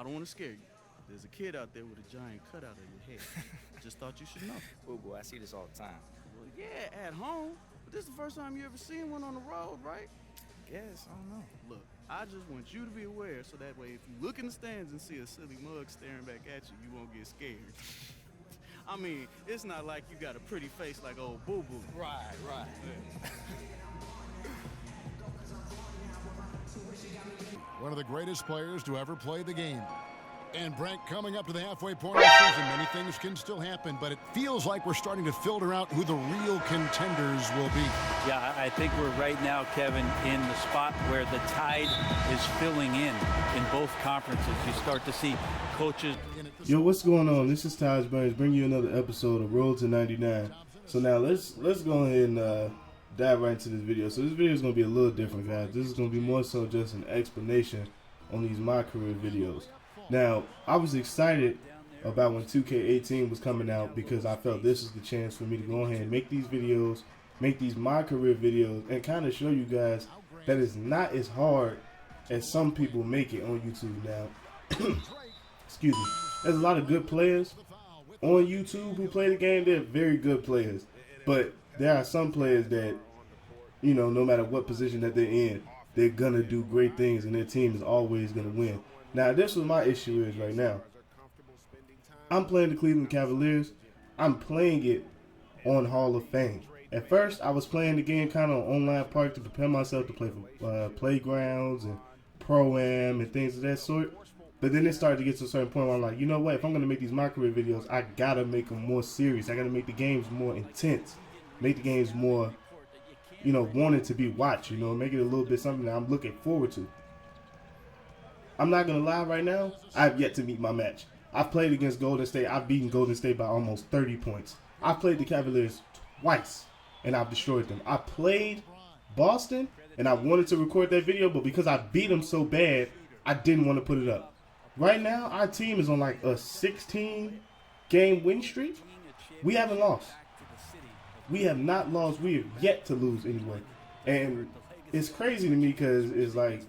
I don't want to scare you. There's a kid out there with a giant cutout of your head. Just thought you should know. Oh boy, I see this all the time. Well, yeah, at home. But this is the first time you ever seen one on the road, right? Guess, I don't know. Look, I just want you to be aware so that way if you look in the stands and see a silly mug staring back at you, you won't get scared. I mean, it's not like you got a pretty face like old Boo Boo. Right. One of the greatest players to ever play the game. And Brent, coming up to the halfway point of the season, many things can still happen, but it feels like we're starting to filter out who the real contenders will be. Yeah, I think we're right now, Kevin, in the spot where the tide is filling in both conferences. You start to see coaches. Yo, what's going on? This is Taj Burns, bringing you another episode of Road to 99. So now let's go ahead and dive right into this video. So this video is going to be a little different, guys. This is going to be more so just an explanation on these My Career videos. Now, I was excited about when 2K18 was coming out because I felt this is the chance for me to go ahead and make these videos, make these My Career videos, and kind of show you guys that it's not as hard as some people make it on YouTube now. Excuse me. There's a lot of good players on YouTube who play the game. They're very good players. But there are some players that, you know, no matter what position that they're in, they're going to do great things and their team is always going to win. Now, this is what my issue is right now. I'm playing the Cleveland Cavaliers. I'm playing it on Hall of Fame. At first, I was playing the game kind of online park to prepare myself to play for playgrounds and Pro-Am and things of that sort. But then it started to get to a certain point where I'm like, you know what? If I'm going to make these My Career videos, I got to make them more serious. I got to make the games more intense. Make the games more, you know, wanted to be watched. You know, make it a little bit something that I'm looking forward to. I'm not going to lie right now. I've yet to meet my match. I've played against Golden State. I've beaten Golden State by almost 30 points. I've played the Cavaliers twice, and I've destroyed them. I played Boston, and I wanted to record that video, but because I beat them so bad, I didn't want to put it up. Right now, our team is on like a 16-game win streak. We haven't lost. We have not lost. We have yet to lose anyway. And it's crazy to me because it's like,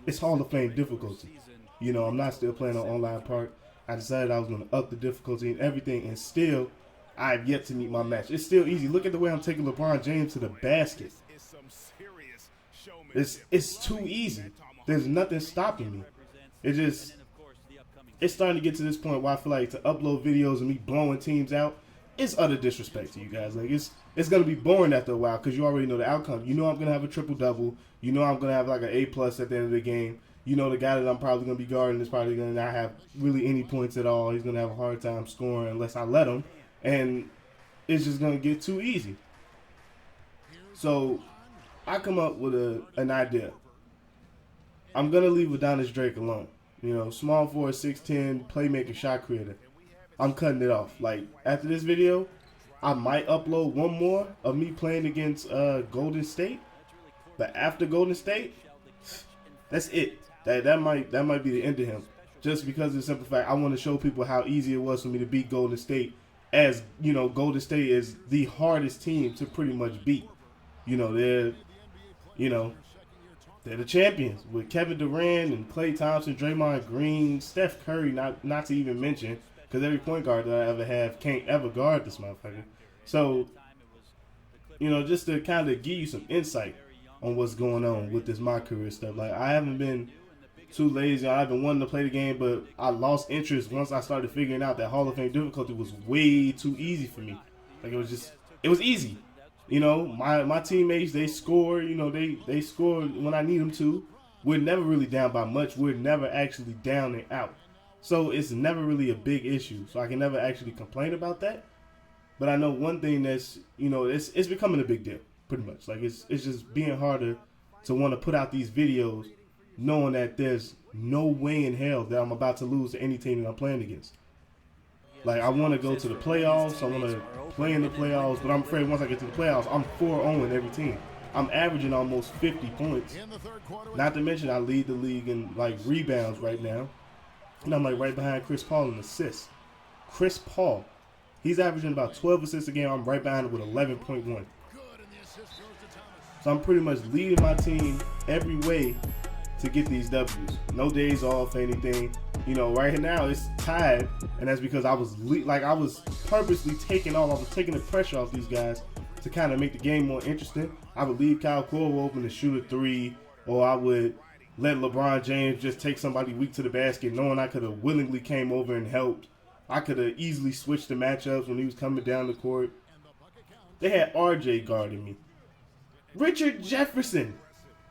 it's Hall of Fame difficulty. You know, I'm not still playing on online park. I decided I was going to up the difficulty and everything, and still, I have yet to meet my match. It's still easy. Look at the way I'm taking LeBron James to the basket. It's too easy. There's nothing stopping me. It's starting to get to this point where I feel like to upload videos of me blowing teams out, it's utter disrespect to you guys. Like it's gonna be boring after a while because you already know the outcome. You know I'm gonna have a triple double. You know I'm gonna have like an A+ at the end of the game. You know the guy that I'm probably gonna be guarding is probably gonna not have really any points at all. He's gonna have a hard time scoring unless I let him, and it's just gonna get too easy. So I come up with an idea. I'm gonna leave Adonis Drake alone. You know, small forward, 6'10", playmaker, shot creator. I'm cutting it off. Like, after this video, I might upload one more of me playing against Golden State. But after Golden State, that's it. That might be the end of him. Just because of the simple fact I want to show people how easy it was for me to beat Golden State. As, you know, Golden State is the hardest team to pretty much beat. You know, they're the champions with Kevin Durant and Klay Thompson, Draymond Green, Steph Curry, not to even mention, because every point guard that I ever have can't ever guard this motherfucker. So, you know, just to kind of give you some insight on what's going on with this My Career stuff. Like, I haven't been too lazy. I've been wanting to play the game, but I lost interest once I started figuring out that Hall of Fame difficulty was way too easy for me. Like, it was easy. You know, my teammates, they score, you know, they score when I need them to. We're never really down by much. We're never actually down and out. So it's never really a big issue. So I can never actually complain about that. But I know one thing that's, you know, it's becoming a big deal, pretty much. Like, it's just being harder to want to put out these videos knowing that there's no way in hell that I'm about to lose to any team that I'm playing against. Like, I want to go to the playoffs. I want to play in the playoffs. But I'm afraid once I get to the playoffs, I'm 4-0 in every team. I'm averaging almost 50 points. Not to mention I lead the league in, like, rebounds right now. And I'm, like, right behind Chris Paul in assists. Chris Paul, he's averaging about 12 assists a game. I'm right behind him with 11.1. So I'm pretty much leading my team every way to get these W's. No days off, anything. You know, right now it's tied, and that's because I was I was purposely taking the pressure off these guys to kind of make the game more interesting. I would leave Kyle Korver open to shoot a 3, or I would let LeBron James just take somebody weak to the basket, knowing I could have willingly came over and helped. I could have easily switched the matchups when he was coming down the court. They had RJ guarding me. Richard Jefferson.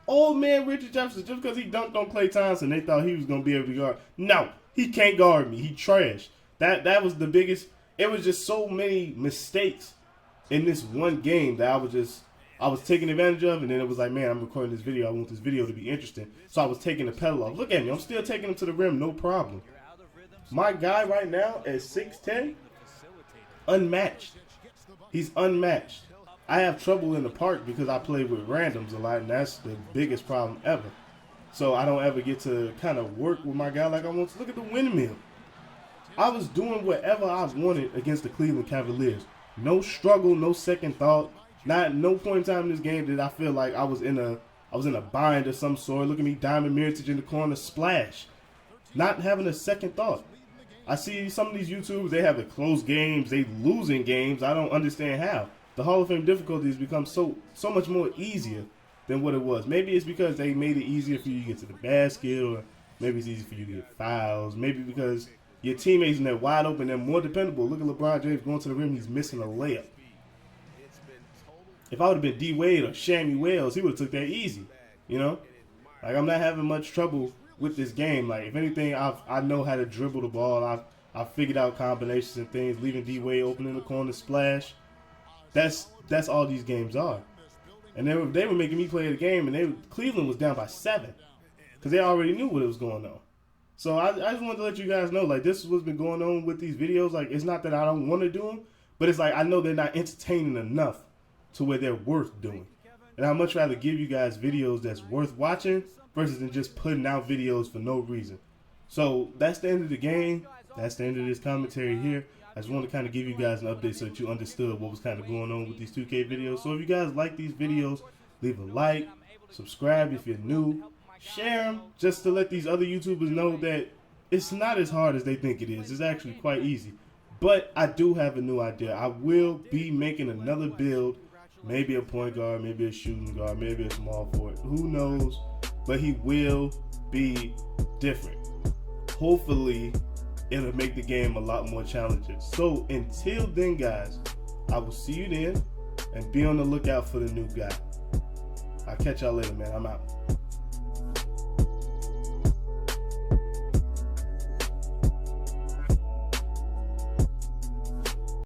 Old man Richard Jefferson, just because he dunked on Klay Thompson, they thought he was going to be able to guard. No, he can't guard me. He trashed. That was the biggest. It was just so many mistakes in this one game that I was taking advantage of, and then it was like, man, I'm recording this video. I want this video to be interesting. So I was taking the pedal off. Look at me. I'm still taking him to the rim, no problem. My guy right now at 6'10", unmatched. He's unmatched. I have trouble in the park because I play with randoms a lot, and that's the biggest problem ever. So I don't ever get to kind of work with my guy like I want to. Look at the windmill. I was doing whatever I wanted against the Cleveland Cavaliers. No struggle, no second thought. No point in time in this game did I feel like I was in a bind of some sort. Look at me, Diamond Miritich in the corner, splash. Not having a second thought. I see some of these YouTubers, they have the close games, they losing games. I don't understand how. The Hall of Fame difficulty has become so much more easier than what it was. Maybe it's because they made it easier for you to get to the basket, or maybe it's easier for you to get fouls. Maybe because your teammates in there wide open, they're more dependable. Look at LeBron James going to the rim, he's missing a layup. If I would have been D Wade or Shammy Wells, he would have took that easy. You know? Like, I'm not having much trouble with this game. Like, if anything, I know how to dribble the ball. I've figured out combinations and things, leaving D Wade open in the corner, splash. That's all these games are. And they were making me play the game, and Cleveland was down by 7 because they already knew what was going on. So I just wanted to let you guys know, like, this is what's been going on with these videos. Like, it's not that I don't want to do them, but it's like I know they're not entertaining enough to where they're worth doing. And I'd much rather give you guys videos that's worth watching versus than just putting out videos for no reason. So that's the end of the game. That's the end of this commentary here. I just want to kind of give you guys an update so that you understood what was kind of going on with these 2K videos. So if you guys like these videos, leave a like, subscribe if you're new, share them just to let these other YouTubers know that it's not as hard as they think it is. It's actually quite easy. But I do have a new idea. I will be making another build, maybe a point guard, maybe a shooting guard, maybe a small forward. Who knows? But he will be different. Hopefully, it'll make the game a lot more challenging. So until then, guys, I will see you then, and be on the lookout for the new guy. I'll catch y'all later, man. I'm out.